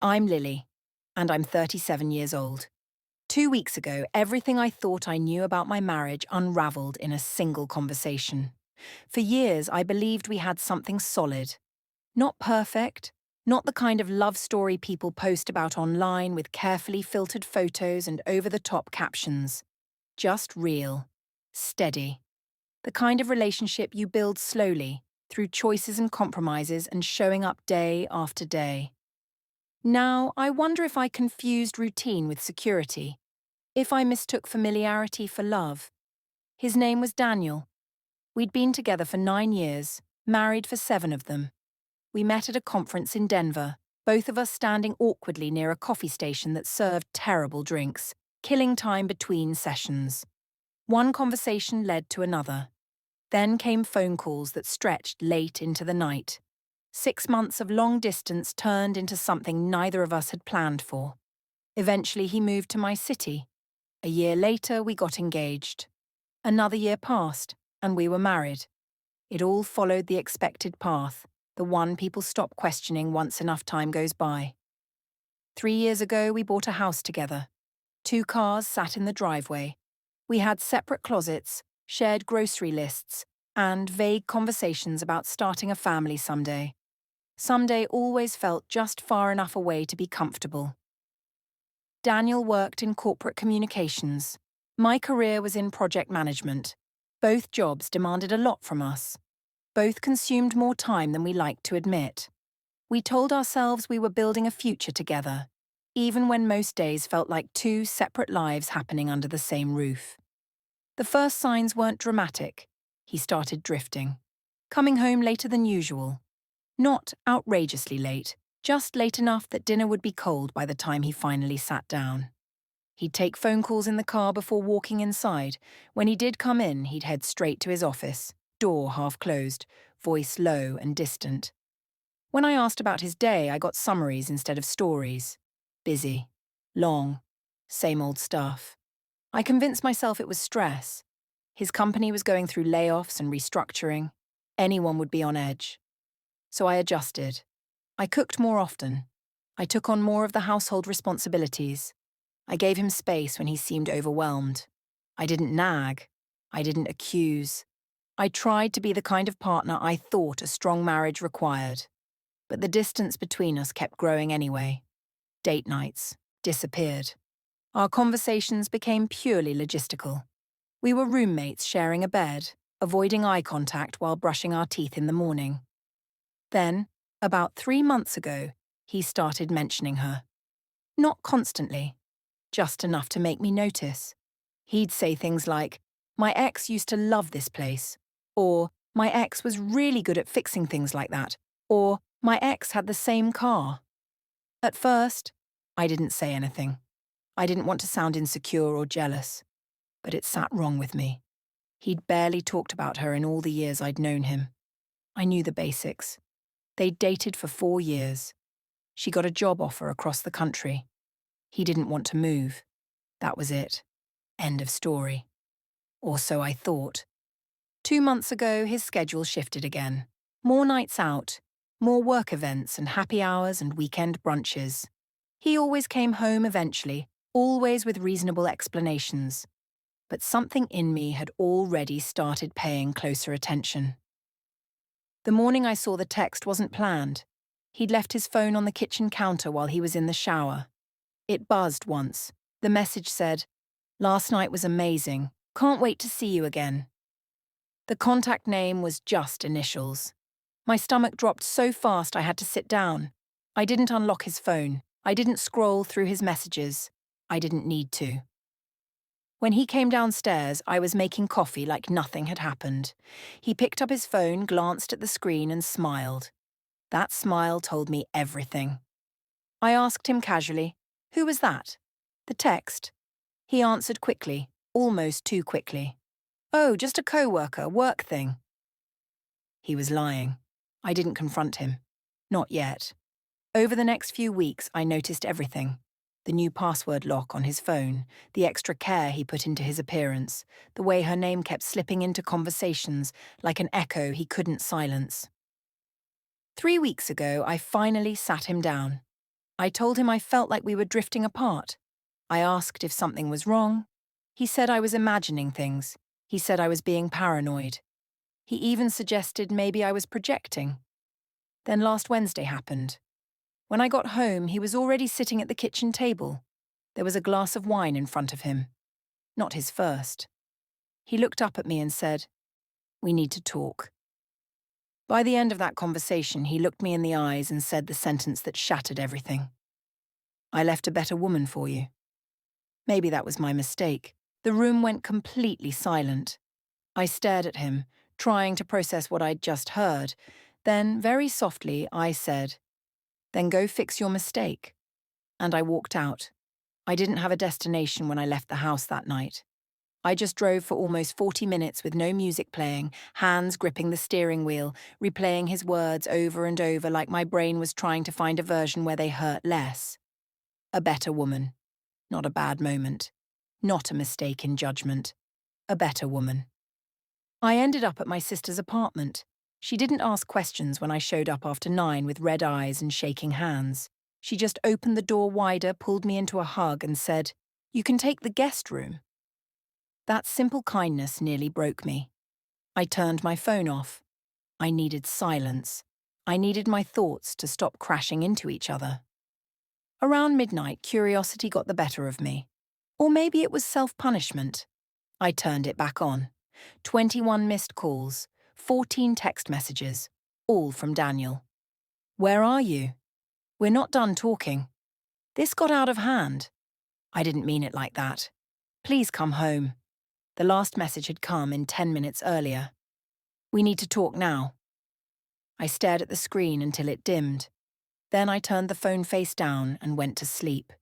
I'm Lily, and I'm 37 years old. 2 weeks ago, everything I thought I knew about my marriage unraveled in a single conversation. For years, I believed we had something solid. Not perfect, not the kind of love story people post about online with carefully filtered photos and over-the-top captions. Just real, steady. The kind of relationship you build slowly, through choices and compromises and showing up day after day. Now, I wonder if I confused routine with security, if I mistook familiarity for love. His name was Daniel. We'd been together for 9 years, married for 7 of them. We met at a conference in Denver, both of us standing awkwardly near a coffee station that served terrible drinks, killing time between sessions. One conversation led to another. Then came phone calls that stretched late into the night. 6 months of long distance turned into something neither of us had planned for. Eventually, he moved to my city. A year later, we got engaged. Another year passed, and we were married. It all followed the expected path, the one people stop questioning once enough time goes by. 3 years ago, we bought a house together. 2 cars sat in the driveway. We had separate closets, shared grocery lists, and vague conversations about starting a family someday. Someday always felt just far enough away to be comfortable. Daniel worked in corporate communications. My career was in project management. Both jobs demanded a lot from us. Both consumed more time than we liked to admit. We told ourselves we were building a future together, even when most days felt like two separate lives happening under the same roof. The first signs weren't dramatic. He started drifting, coming home later than usual. Not outrageously late, just late enough that dinner would be cold by the time he finally sat down. He'd take phone calls in the car before walking inside. When he did come in, he'd head straight to his office, door half closed, voice low and distant. When I asked about his day, I got summaries instead of stories. Busy, long, same old stuff. I convinced myself it was stress. His company was going through layoffs and restructuring. Anyone would be on edge. So I adjusted. I cooked more often. I took on more of the household responsibilities. I gave him space when he seemed overwhelmed. I didn't nag. I didn't accuse. I tried to be the kind of partner I thought a strong marriage required. But the distance between us kept growing anyway. Date nights disappeared. Our conversations became purely logistical. We were roommates sharing a bed, avoiding eye contact while brushing our teeth in the morning. Then, about 3 months ago, he started mentioning her. Not constantly, just enough to make me notice. He'd say things like, "My ex used to love this place," or "My ex was really good at fixing things like that," or "My ex had the same car." At first, I didn't say anything. I didn't want to sound insecure or jealous, but it sat wrong with me. He'd barely talked about her in all the years I'd known him. I knew the basics. They'd dated for 4 years. She got a job offer across the country. He didn't want to move. That was it. End of story. Or so I thought. 2 months ago, his schedule shifted again. More nights out, more work events and happy hours and weekend brunches. He always came home eventually, always with reasonable explanations. But something in me had already started paying closer attention. The morning I saw the text wasn't planned. He'd left his phone on the kitchen counter while he was in the shower. It buzzed once. The message said, "Last night was amazing. Can't wait to see you again." The contact name was just initials. My stomach dropped so fast I had to sit down. I didn't unlock his phone. I didn't scroll through his messages. I didn't need to. When he came downstairs, I was making coffee like nothing had happened. He picked up his phone, glanced at the screen and smiled. That smile told me everything. I asked him casually, "Who was that?" "The text." He answered quickly, almost too quickly. "Oh, just a co-worker, work thing." He was lying. I didn't confront him. Not yet. Over the next few weeks, I noticed everything. The new password lock on his phone, the extra care he put into his appearance, the way her name kept slipping into conversations like an echo he couldn't silence. 3 weeks ago, I finally sat him down. I told him I felt like we were drifting apart. I asked if something was wrong. He said I was imagining things. He said I was being paranoid. He even suggested maybe I was projecting. Then last Wednesday happened. When I got home, he was already sitting at the kitchen table. There was a glass of wine in front of him. Not his first. He looked up at me and said, "We need to talk." By the end of that conversation, he looked me in the eyes and said the sentence that shattered everything. "I left a better woman for you." Maybe that was my mistake. The room went completely silent. I stared at him, trying to process what I'd just heard. Then, very softly, I said, "Then go fix your mistake." And I walked out. I didn't have a destination when I left the house that night. I just drove for almost 40 minutes with no music playing, hands gripping the steering wheel, replaying his words over and over like my brain was trying to find a version where they hurt less. A better woman. Not a bad moment. Not a mistake in judgment. A better woman. I ended up at my sister's apartment. She didn't ask questions when I showed up after 9 with red eyes and shaking hands. She just opened the door wider, pulled me into a hug and said, "You can take the guest room." That simple kindness nearly broke me. I turned my phone off. I needed silence. I needed my thoughts to stop crashing into each other. Around midnight, curiosity got the better of me. Or maybe it was self-punishment. I turned it back on. 21 missed calls, 14 text messages, all from Daniel. "Where are you? We're not done talking. This got out of hand." I didn't mean it like that. "Please come home." The last message had come in 10 minutes earlier. "We need to talk now." I stared at the screen until it dimmed. Then I turned the phone face down and went to sleep.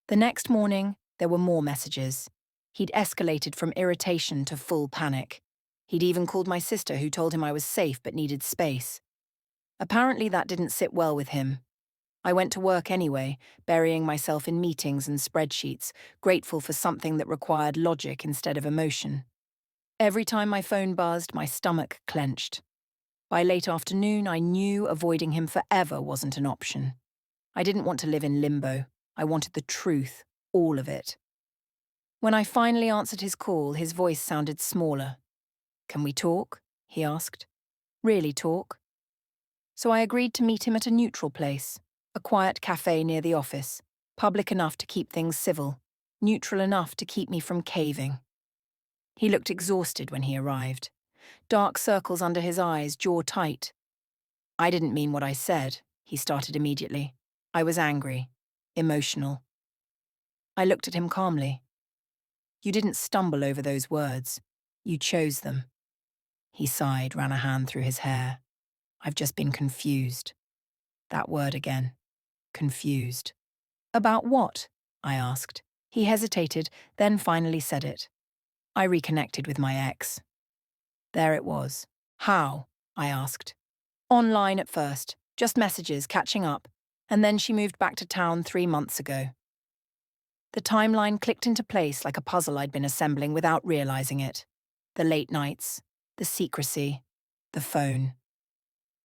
The next morning, there were more messages. He'd escalated from irritation to full panic. He'd even called my sister, who told him I was safe but needed space. Apparently that didn't sit well with him. I went to work anyway, burying myself in meetings and spreadsheets, grateful for something that required logic instead of emotion. Every time my phone buzzed, my stomach clenched. By late afternoon, I knew avoiding him forever wasn't an option. I didn't want to live in limbo. I wanted the truth, all of it. When I finally answered his call, his voice sounded smaller. "Can we talk?" he asked. "Really talk?" So I agreed to meet him at a neutral place, a quiet cafe near the office, public enough to keep things civil, neutral enough to keep me from caving. He looked exhausted when he arrived. Dark circles under his eyes, jaw tight. "I didn't mean what I said," he started immediately. "I was angry, emotional." I looked at him calmly. "You didn't stumble over those words. You chose them." He sighed, ran a hand through his hair. "I've just been confused." That word again. Confused. "About what?" I asked. He hesitated, then finally said it. "I reconnected with my ex." There it was. "How?" I asked. "Online at first, just messages, catching up, and then she moved back to town 3 months ago." The timeline clicked into place like a puzzle I'd been assembling without realizing it. The late nights, the secrecy, the phone.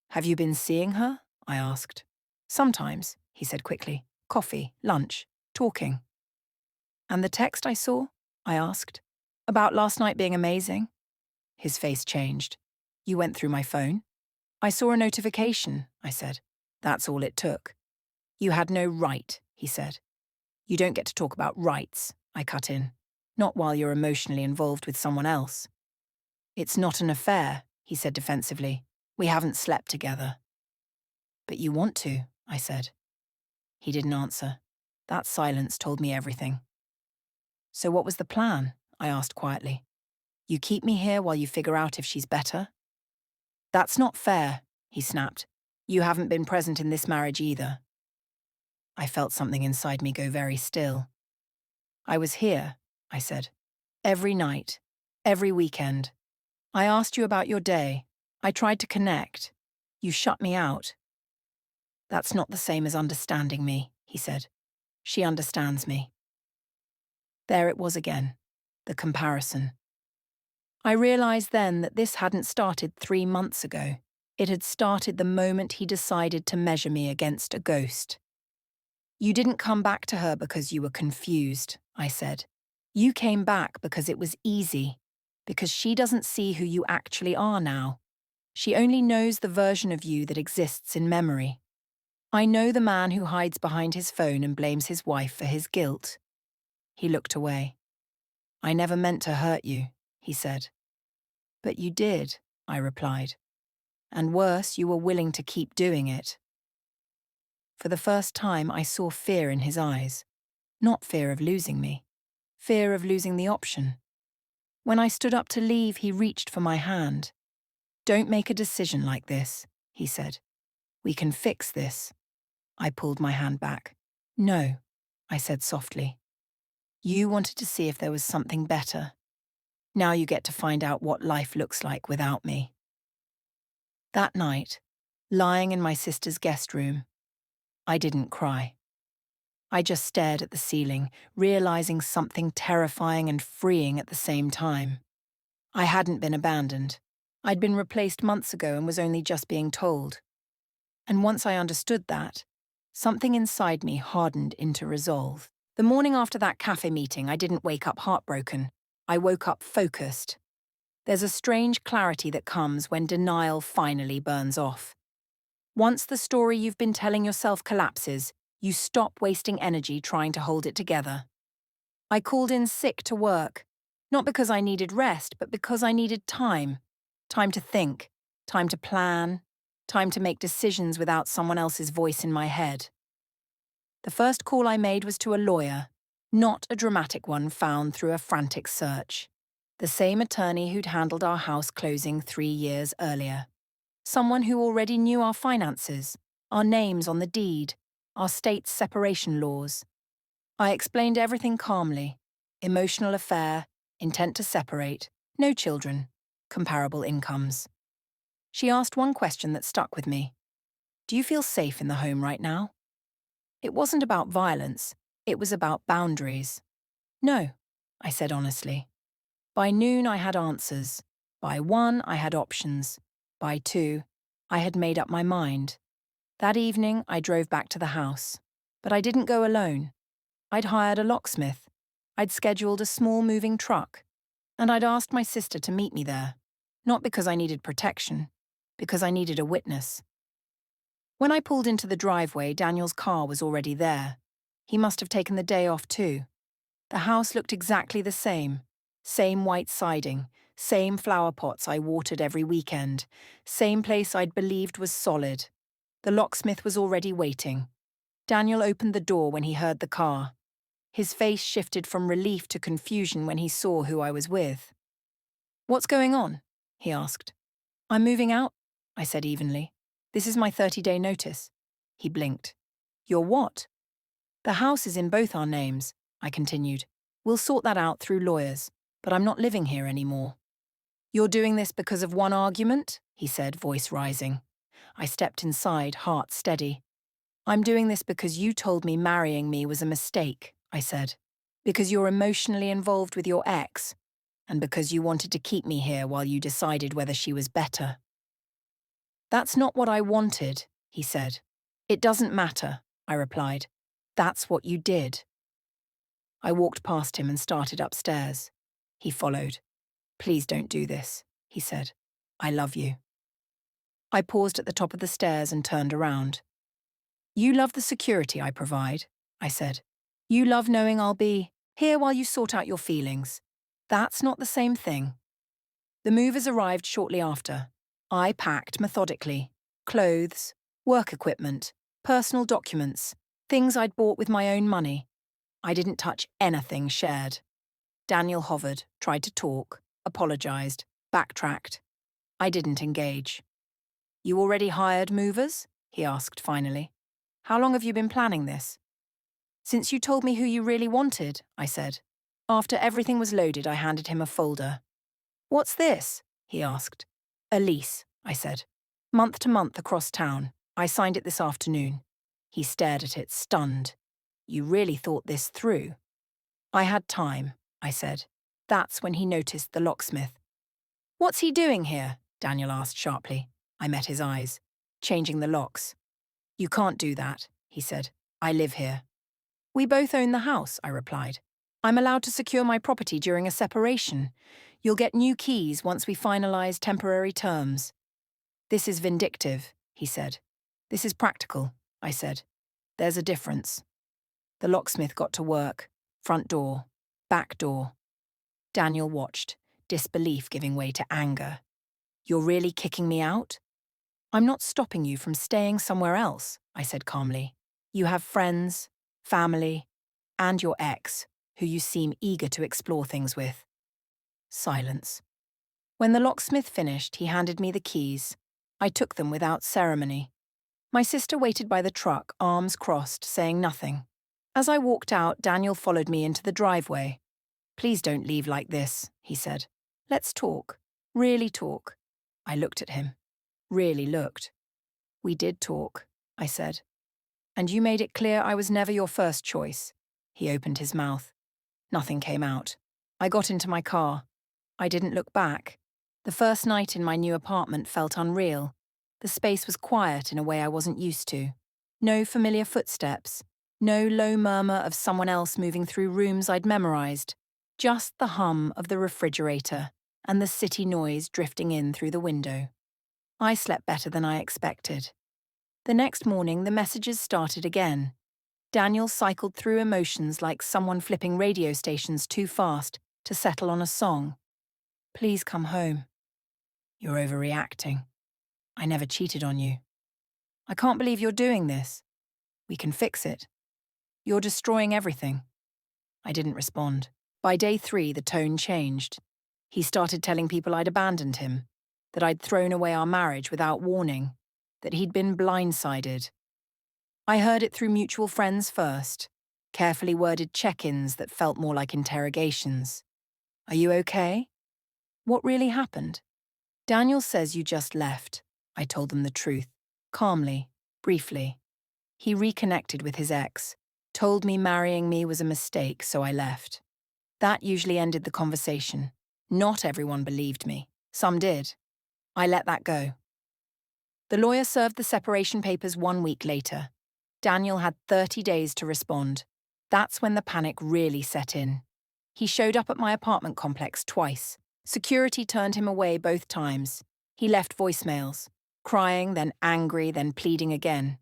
"Have you been seeing her?" I asked. "Sometimes," he said quickly. "Coffee, lunch, talking." "And the text I saw?" I asked. "About last night being amazing?" His face changed. "You went through my phone?" "I saw a notification," I said. "That's all it took." "You had no right," he said. "You don't get to talk about rights," I cut in. "Not while you're emotionally involved with someone else." "It's not an affair," he said defensively. "We haven't slept together." "But you want to," I said. He didn't answer. That silence told me everything. "So what was the plan?" I asked quietly. "You keep me here while you figure out if she's better?" "That's not fair," he snapped. "You haven't been present in this marriage either." I felt something inside me go very still. "I was here," I said. "Every night. Every weekend. I asked you about your day. I tried to connect. You shut me out." "That's not the same as understanding me," he said. "She understands me." There it was again, the comparison. I realized then that this hadn't started 3 months ago. It had started the moment he decided to measure me against a ghost. You didn't come back to her because you were confused, I said. You came back because it was easy, because she doesn't see who you actually are now. She only knows the version of you that exists in memory. I know the man who hides behind his phone and blames his wife for his guilt. He looked away. I never meant to hurt you, he said. But you did, I replied. And worse, you were willing to keep doing it. For the first time, I saw fear in his eyes. Not fear of losing me. Fear of losing the option. When I stood up to leave, he reached for my hand. Don't make a decision like this, he said. We can fix this. I pulled my hand back. No, I said softly. You wanted to see if there was something better. Now you get to find out what life looks like without me. That night, lying in my sister's guest room, I didn't cry. I just stared at the ceiling, realizing something terrifying and freeing at the same time. I hadn't been abandoned. I'd been replaced months ago and was only just being told. And once I understood that, something inside me hardened into resolve. The morning after that cafe meeting, I didn't wake up heartbroken. I woke up focused. There's a strange clarity that comes when denial finally burns off. Once the story you've been telling yourself collapses, you stop wasting energy trying to hold it together. I called in sick to work, not because I needed rest, but because I needed time. Time to think, time to plan, time to make decisions without someone else's voice in my head. The first call I made was to a lawyer, not a dramatic one found through a frantic search. The same attorney who'd handled our house closing 3 years earlier. Someone who already knew our finances, our names on the deed, our state's separation laws. I explained everything calmly. Emotional affair, intent to separate, no children, comparable incomes. She asked one question that stuck with me. Do you feel safe in the home right now? It wasn't about violence, it was about boundaries. No, I said honestly. By noon I had answers. By 1 I had options. By 2, I had made up my mind. That evening I drove back to the house. But I didn't go alone. I'd hired a locksmith. I'd scheduled a small moving truck. And I'd asked my sister to meet me there. Not because I needed protection, because I needed a witness. When I pulled into the driveway, Daniel's car was already there. He must have taken the day off too. The house looked exactly the same. Same white siding, same flower pots I watered every weekend, same place I'd believed was solid. The locksmith was already waiting. Daniel opened the door when he heard the car. His face shifted from relief to confusion when he saw who I was with. What's going on? He asked. I'm moving out, I said evenly. This is my 30-day notice. He blinked. Your what? The house is in both our names, I continued. We'll sort that out through lawyers, but I'm not living here anymore. You're doing this because of one argument? He said, voice rising. I stepped inside, heart steady. I'm doing this because you told me marrying me was a mistake, I said. Because you're emotionally involved with your ex, and because you wanted to keep me here while you decided whether she was better. That's not what I wanted, he said. It doesn't matter, I replied. That's what you did. I walked past him and started upstairs. He followed. Please don't do this, he said. I love you. I paused at the top of the stairs and turned around. You love the security I provide, I said. You love knowing I'll be here while you sort out your feelings. That's not the same thing. The movers arrived shortly after. I packed methodically. Clothes, work equipment, personal documents, things I'd bought with my own money. I didn't touch anything shared. Daniel hovered, tried to talk, apologized, backtracked. I didn't engage. You already hired movers? He asked finally. How long have you been planning this? Since you told me who you really wanted, I said. After everything was loaded, I handed him a folder. What's this? He asked. A lease, I said. Month to month across town. I signed it this afternoon. He stared at it, stunned. You really thought this through? I had time, I said. That's when he noticed the locksmith. What's he doing here? Daniel asked sharply. I met his eyes. Changing the locks. You can't do that, he said. I live here. We both own the house, I replied. I'm allowed to secure my property during a separation. You'll get new keys once we finalize temporary terms. This is vindictive, he said. This is practical, I said. There's a difference. The locksmith got to work. Front door. Back door. Daniel watched, disbelief giving way to anger. You're really kicking me out? I'm not stopping you from staying somewhere else, I said calmly. You have friends, family, and your ex, who you seem eager to explore things with. Silence. When the locksmith finished, he handed me the keys. I took them without ceremony. My sister waited by the truck, arms crossed, saying nothing. As I walked out, Daniel followed me into the driveway. Please don't leave like this, he said. Let's talk. Really talk. I looked at him. Really looked. We did talk, I said. And you made it clear I was never your first choice. He opened his mouth. Nothing came out. I got into my car. I didn't look back. The first night in my new apartment felt unreal. The space was quiet in a way I wasn't used to. No familiar footsteps. No low murmur of someone else moving through rooms I'd memorized. Just the hum of the refrigerator and the city noise drifting in through the window. I slept better than I expected. The next morning, the messages started again. Daniel cycled through emotions like someone flipping radio stations too fast to settle on a song. Please come home. You're overreacting. I never cheated on you. I can't believe you're doing this. We can fix it. You're destroying everything. I didn't respond. By day 3, the tone changed. He started telling people I'd abandoned him, that I'd thrown away our marriage without warning, that he'd been blindsided. I heard it through mutual friends first, carefully worded check-ins that felt more like interrogations. Are you okay? What really happened? Daniel says you just left. I told them the truth, calmly, briefly. He reconnected with his ex, told me marrying me was a mistake, so I left. That usually ended the conversation. Not everyone believed me. Some did. I let that go. The lawyer served the separation papers 1 week later. Daniel had 30 days to respond. That's when the panic really set in. He showed up at my apartment complex twice. Security turned him away both times. He left voicemails, crying, then angry, then pleading again.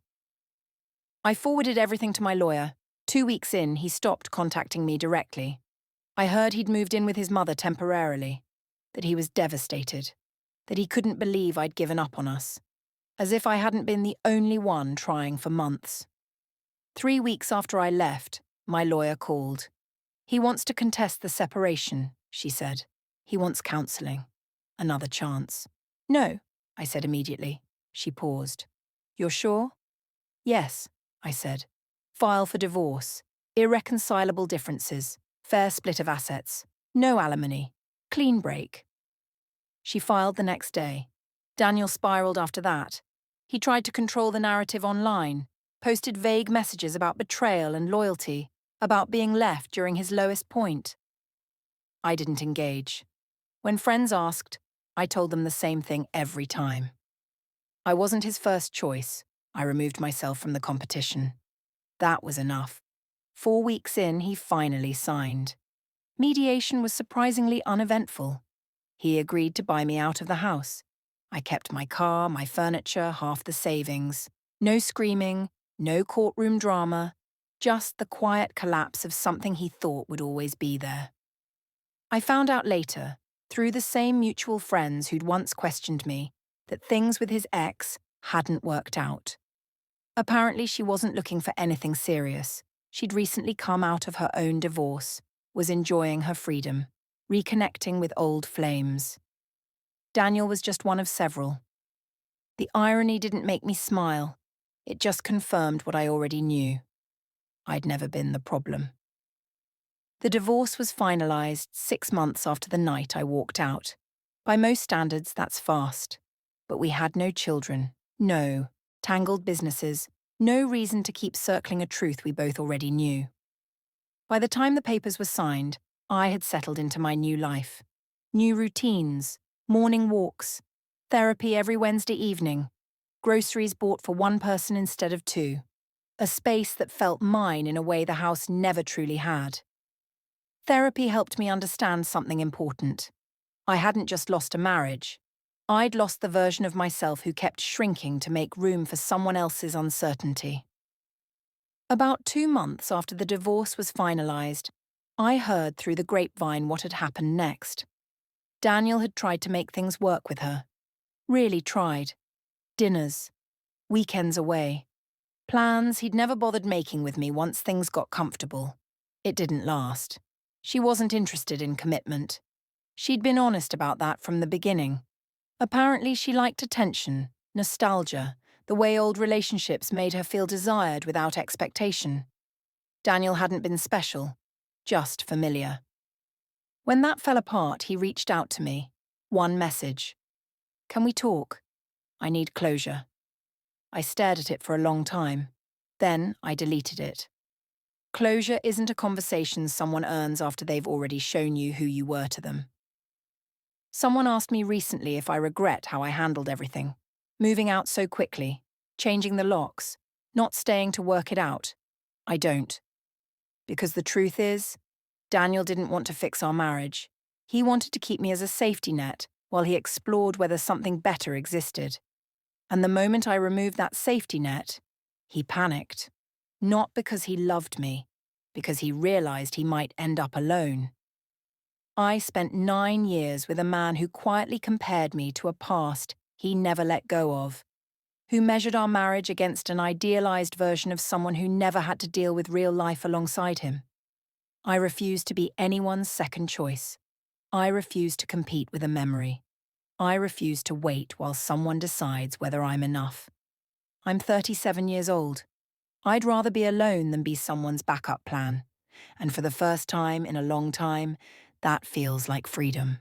I forwarded everything to my lawyer. 2 weeks in, he stopped contacting me directly. I heard he'd moved in with his mother temporarily, that he was devastated, that he couldn't believe I'd given up on us, as if I hadn't been the only one trying for months. 3 weeks after I left, my lawyer called. He wants to contest the separation, she said. He wants counselling. Another chance. No, I said immediately. She paused. You're sure? Yes, I said. File for divorce. Irreconcilable differences. Fair split of assets. No alimony. Clean break. She filed the next day. Daniel spiraled after that. He tried to control the narrative online, posted vague messages about betrayal and loyalty, about being left during his lowest point. I didn't engage. When friends asked, I told them the same thing every time. I wasn't his first choice. I removed myself from the competition. That was enough. 4 weeks in, he finally signed. Mediation was surprisingly uneventful. He agreed to buy me out of the house. I kept my car, my furniture, half the savings. No screaming, no courtroom drama, just the quiet collapse of something he thought would always be there. I found out later, through the same mutual friends who'd once questioned me, that things with his ex hadn't worked out. Apparently, she wasn't looking for anything serious. She'd recently come out of her own divorce, was enjoying her freedom, reconnecting with old flames. Daniel was just one of several. The irony didn't make me smile. It just confirmed what I already knew. I'd never been the problem. The divorce was finalized 6 months after the night I walked out. By most standards, that's fast. But we had no children, no tangled businesses, no reason to keep circling a truth we both already knew. By the time the papers were signed, I had settled into my new life. New routines, morning walks, therapy every Wednesday evening, groceries bought for one person instead of two, a space that felt mine in a way the house never truly had. Therapy helped me understand something important. I hadn't just lost a marriage. I'd lost the version of myself who kept shrinking to make room for someone else's uncertainty. About 2 months after the divorce was finalized, I heard through the grapevine what had happened next. Daniel had tried to make things work with her. Really tried. Dinners, weekends away, plans he'd never bothered making with me once things got comfortable. It didn't last. She wasn't interested in commitment. She'd been honest about that from the beginning. Apparently she liked attention, nostalgia, the way old relationships made her feel desired without expectation. Daniel hadn't been special, just familiar. When that fell apart, he reached out to me. One message. "Can we talk? I need closure." I stared at it for a long time. Then I deleted it. Closure isn't a conversation someone earns after they've already shown you who you were to them. Someone asked me recently if I regret how I handled everything. Moving out so quickly, changing the locks, not staying to work it out. I don't. Because the truth is, Daniel didn't want to fix our marriage. He wanted to keep me as a safety net while he explored whether something better existed. And the moment I removed that safety net, he panicked. Not because he loved me, because he realized he might end up alone. I spent 9 years with a man who quietly compared me to a past he never let go of, who measured our marriage against an idealized version of someone who never had to deal with real life alongside him. I refused to be anyone's second choice. I refused to compete with a memory. I refuse to wait while someone decides whether I'm enough. I'm 37 years old. I'd rather be alone than be someone's backup plan. And for the first time in a long time, that feels like freedom.